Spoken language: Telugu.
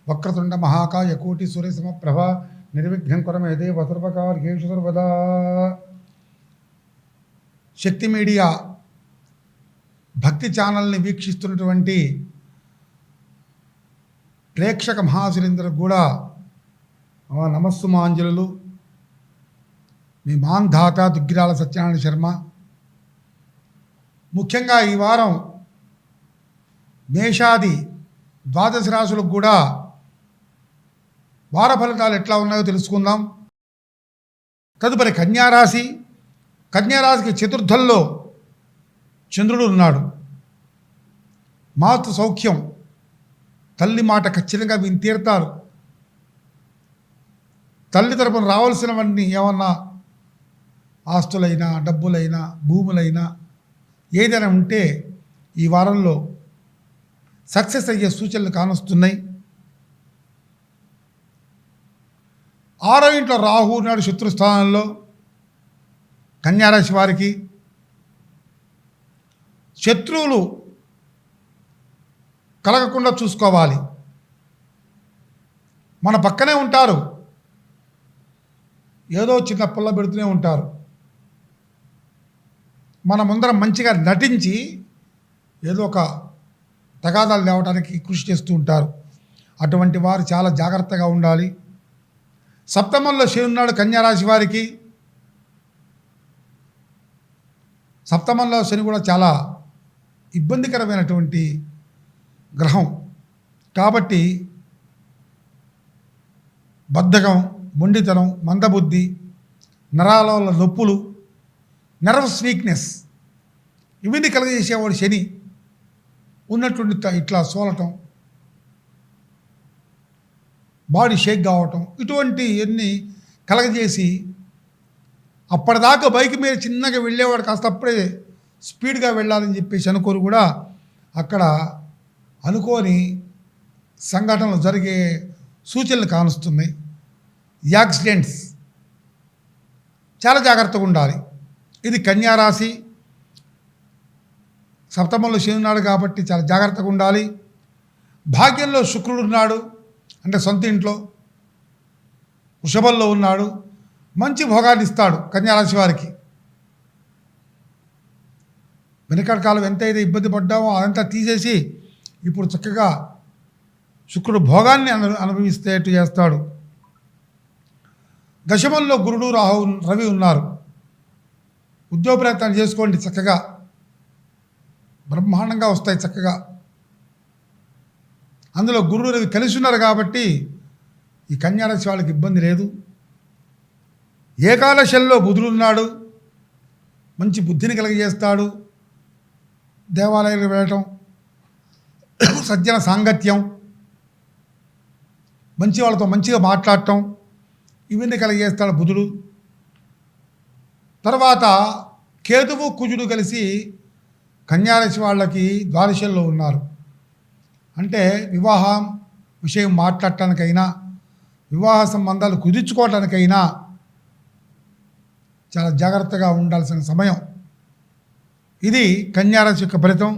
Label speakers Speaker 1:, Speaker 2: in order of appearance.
Speaker 1: వక్రతుండ మహాకాయ కోటి సూర్యసమప్రభ నిర్విఘ్నం కురమే దేవ సర్వకార్యేషు సర్వదా. శక్తి మీడియా భక్తి ఛానల్ని వీక్షిస్తున్నటువంటి ప్రేక్షక మహాశులందరికి కూడా నమస్సుమాంజలు. మీ మాంధాత దుగ్గిరాల సత్యనారాయణ శర్మ. ముఖ్యంగా ఈ వారం మేషాది ద్వాదశ రాశులకు కూడా వార ఫలితాలు ఎట్లా ఉన్నాయో తెలుసుకుందాం. తదుపరి కన్యారాశి. కన్యారాశికి చతుర్థంలో చంద్రుడు ఉన్నాడు. మాతృ సౌఖ్యం, తల్లి మాట ఖచ్చితంగా విని తీరుతారు. తల్లి తరపున రావాల్సినవన్నీ ఏమన్నా ఆస్తులైనా డబ్బులైనా భూములైనా ఏదైనా ఉంటే ఈ వారంలో సక్సెస్ అయ్యే సూచనలు కానొస్తున్నాయి. 6వ ఇంట్లో రాహు నాడు శత్రుస్థానంలో. కన్యారాశి వారికి శత్రువులు కలగకుండా చూసుకోవాలి. మన పక్కనే ఉంటారు, ఏదో చిన్న పుల్ల పెడుతూనే ఉంటారు. మన ముందర మంచిగా నటించి ఏదో ఒక తగాదాలు తేవడానికి కృషి చేస్తూ ఉంటారు. అటువంటి వారు చాలా జాగ్రత్తగా ఉండాలి. సప్తమంలో శని ఉన్నాడు కన్యారాశి వారికి. సప్తమంలో శని కూడా చాలా ఇబ్బందికరమైనటువంటి గ్రహం కాబట్టి బద్ధకం, మొండితనం, మందబుద్ధి, నరాల నొప్పులు, నర్వస్ వీక్నెస్ ఇవన్నీ కలగజేసేవాడు శని. ఉన్నట్టుండి ఇట్లా సోలటం, బాడీ షేక్ కావటం, ఇటువంటి అన్నీ కలగజేసి అప్పటిదాకా బైక్ మీద చిన్నగా వెళ్ళేవాడు కాస్త అప్పుడే స్పీడ్గా వెళ్ళాలని చెప్పేసి అనుకోని కూడా అక్కడ అనుకోని సంఘటనలు జరిగే సూచనలు కానుస్తున్నాయి. యాక్సిడెంట్స్, చాలా జాగ్రత్తగా ఉండాలి. ఇది కన్యారాశి. సప్తమంలో శని ఉన్నాడు కాబట్టి చాలా జాగ్రత్తగా ఉండాలి. భాగ్యంలో శుక్రుడు ఉన్నాడు, అంటే సొంత ఇంట్లో. వృషభంలో ఉన్నాడు, మంచి భోగాన్ని ఇస్తాడు కన్యారాశి వారికి. వెనకటి కాలం ఎంతైతే ఇబ్బంది పడ్డామో అదంతా తీసేసి ఇప్పుడు చక్కగా శుక్రుడు భోగాన్ని అనుభవిస్తేట్టు చేస్తాడు. దశమంలో గురుడు రాహు రవి ఉన్నారు. ఉద్యోగ ప్రయత్నాలు చేసుకోండి, చక్కగా బ్రహ్మాండంగా వస్తాయి. చక్కగా అందులో గురుడు రవి కలిసి ఉన్నారు కాబట్టి ఈ కన్యారాశి వాళ్ళకి ఇబ్బంది లేదు. ఏకాదశంలో బుధుడు ఉన్నాడు, మంచి బుద్ధిని కలిగజేస్తాడు. దేవాలయాలకు వెళ్ళటం, సజ్జన సాంగత్యం, మంచి వాళ్ళతో మంచిగా మాట్లాడటం ఇవన్నీ కలిగజేస్తాడు బుధుడు. తర్వాత కేతువు కుజుడు కలిసి కన్యారాశి వాళ్ళకి ద్వాదశంలో ఉన్నారు. అంటే వివాహం విషయం మాట్లాడటానికైనా వివాహ సంబంధాలు కుదుర్చుకోవటానికైనా చాలా జాగ్రత్తగా ఉండాల్సిన సమయం. ఇది కన్యారాశి యొక్క ఫలితం.